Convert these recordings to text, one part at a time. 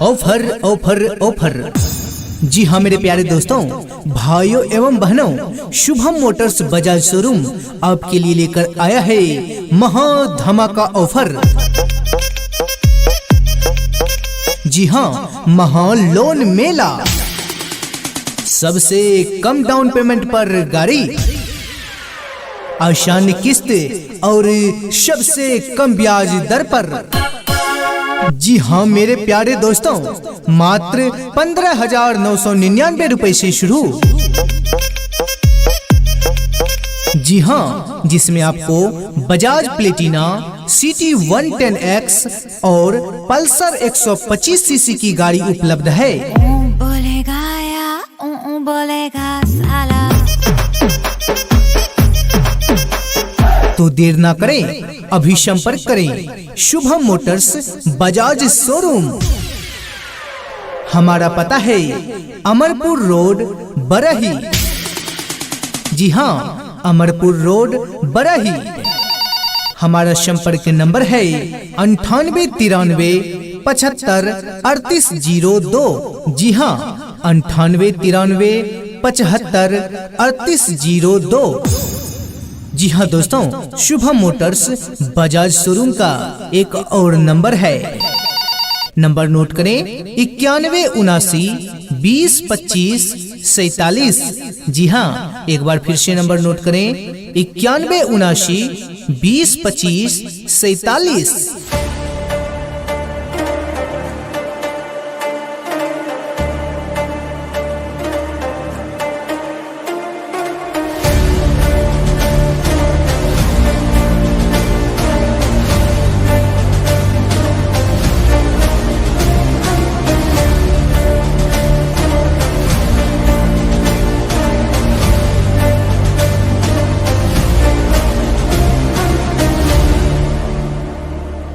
Offer offer offer. जी हाँ मेरे प्यारे दोस्तों, भाइयों एवं बहनों, शुभम मोटर्स बजाज शोरूम आपके लिए लेकर आया है महा धमाका ऑफर। जी हाँ, महा लोन मेला। सबसे कम डाउन पेमेंट पर गाड़ी, आसान किस्त और सबसे कम ब्याज दर पर। जी हाँ मेरे प्यारे दोस्तों, मात्र 15,999 रुपए से शुरू। जी हाँ, जिसमें आपको बजाज प्लेटिना सिटी 110X और पल्सर 125 सीसी की गाड़ी उपलब्ध है। बोलेगा या बोलेगा साला। तो देर ना करें, अभी संपर्क करें शुभम मोटर्स बजाज शोरूम। हमारा पता है अमरपुर रोड बरही। जी हाँ, अमरपुर रोड बरही। हमारा संपर्क नंबर है 9893 75 3802। जी हाँ, 9893 75 3802। जी हाँ दोस्तों, शुभम मोटर्स बजाज शोरूम का एक और नंबर है। नंबर नोट करें 9179 20 25 47। जी हाँ, एक बार फिर से नंबर नोट करें 9179 20 25 47।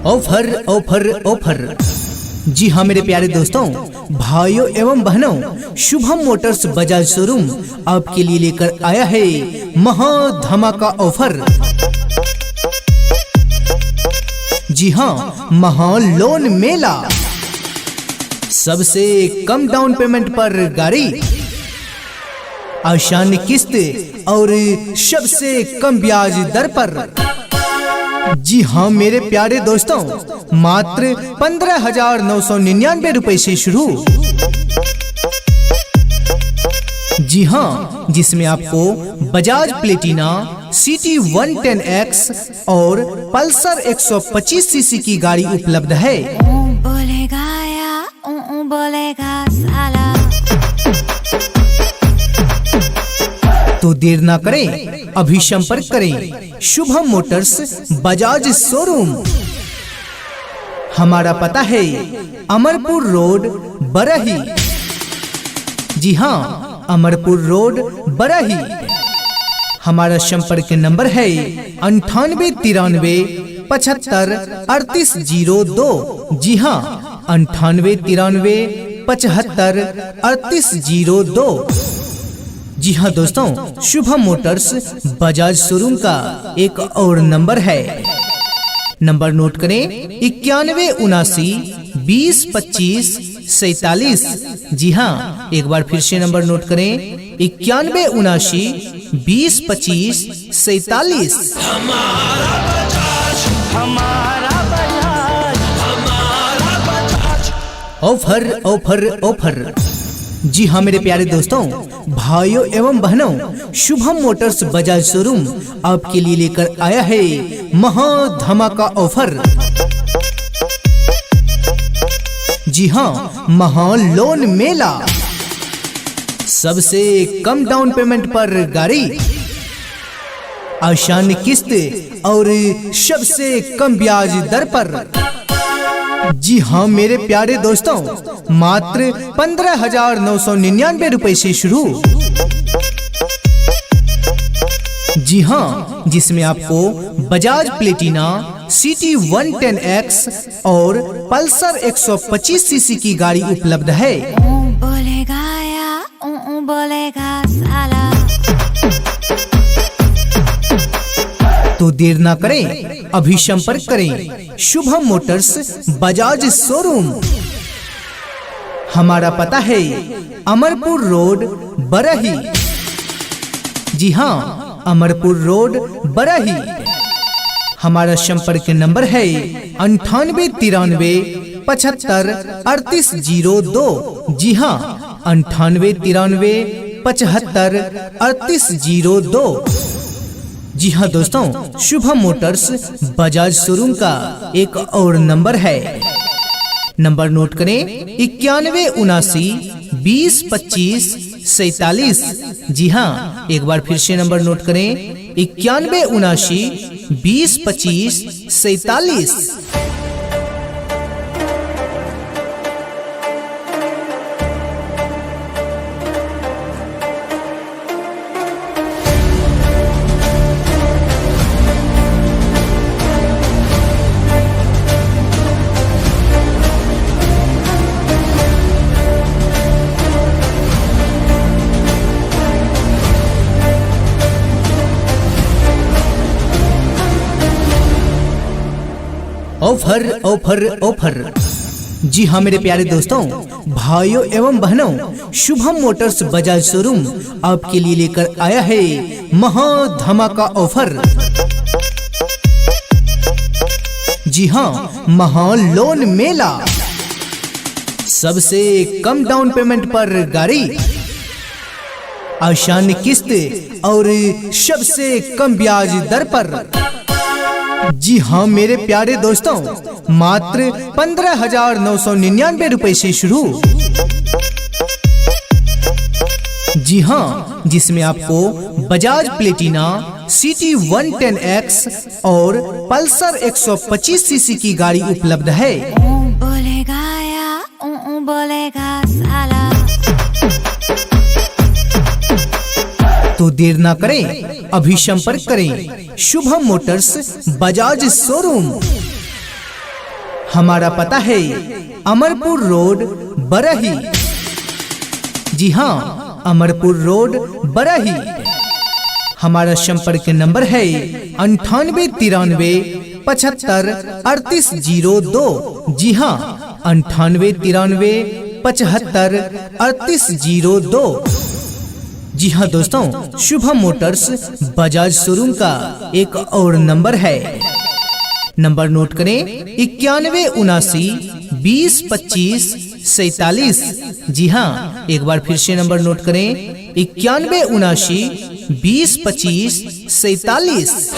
Offer offer offer. जी हाँ मेरे प्यारे दोस्तों, भाइयों एवं बहनों, शुभम मोटर्स बजाज शोरूम आपके लिए लेकर आया है महा धमाका ऑफर। जी हाँ, महा लोन मेला। सबसे कम डाउन पेमेंट पर गाड़ी, आसान किस्त और सबसे कम ब्याज दर पर। जी हाँ मेरे प्यारे दोस्तों, मात्र 15,999 रुपए से शुरू। जी हाँ, जिसमें आपको बजाज प्लेटिना सिटी 110X और पल्सर 125 सीसी की गाड़ी उपलब्ध है। बोलेगा या बोलेगा साला। तो देर ना करें, अभी संपर्क करें शुभम मोटर्स बजाज शोरूम। हमारा पता है अमरपुर रोड बरही। जी हाँ, अमरपुर रोड बरही। हमारा संपर्क नंबर है 9893 75 3802। जी हाँ, 9893 75 3802। जी हाँ दोस्तों, शुभम मोटर्स बजाज शोरूम का एक और नंबर है। नंबर नोट करें 9179 20 25 47। जी हाँ, एक बार फिर से नंबर नोट करें 9179 20 25 47। हमारा बजाज, हमारा बजाज, हमारा बजाज। Offer offer offer. जी हाँ मेरे प्यारे दोस्तों, भाइयों एवं बहनों, शुभम मोटर्स बजाज शोरूम आपके लिए लेकर आया है महा धमाका ऑफर। जी हाँ, महा लोन मेला। सबसे कम डाउन पेमेंट पर गाड़ी, आसान किस्त और सबसे कम ब्याज दर पर। जी हाँ मेरे प्यारे दोस्तों, मात्र 15,999 रुपए से शुरू। जी हाँ, जिसमें आपको बजाज प्लेटिना सिटी 110X और पल्सर 125 सीसी की गाड़ी उपलब्ध है। बोलेगा या बोलेगा साला। तो देर ना करें, अभी संपर्क करें शुभम मोटर्स बजाज शोरूम। हमारा पता है अमरपुर रोड बरही। जी हाँ, अमरपुर रोड बरही। हमारा संपर्क नंबर है 9893753802। जी हाँ, 9893753802। जी हाँ दोस्तों, शुभम मोटर्स बजाज शोरूम का एक और नंबर है। नंबर नोट करें 9179202547। जी हाँ, एक बार फिर से नंबर नोट करें 9179202547। Offer offer offer. जी हाँ मेरे प्यारे दोस्तों, भाइयों एवं बहनों, शुभम मोटर्स बजाज शोरूम आपके लिए लेकर आया है महा धमाका ऑफर। जी हाँ, महा लोन मेला। सबसे कम डाउन पेमेंट पर गाड़ी, आसान किस्त और सबसे कम ब्याज दर पर। जी हाँ मेरे प्यारे दोस्तों, मात्र 15,999 रुपए से शुरू। जी हाँ, जिसमें आपको बजाज प्लेटिना सिटी 110X और पल्सर 125 सीसी की गाड़ी उपलब्ध है। बोलेगा या बोलेगा साला। तो देर ना करें, अभी संपर्क करें शुभम मोटर्स बजाज शोरूम। हमारा पता है अमरपुर रोड बरही। जी हाँ, अमरपुर रोड बरही। हमारा संपर्क नंबर है 9893753802। जी हाँ, 9893753802। जी हाँ दोस्तों, शुभम मोटर्स बजाज शोरूम का एक और नंबर है। नंबर नोट करें 9179202547। जी हाँ, एक बार फिर से नंबर नोट करें 9179202547।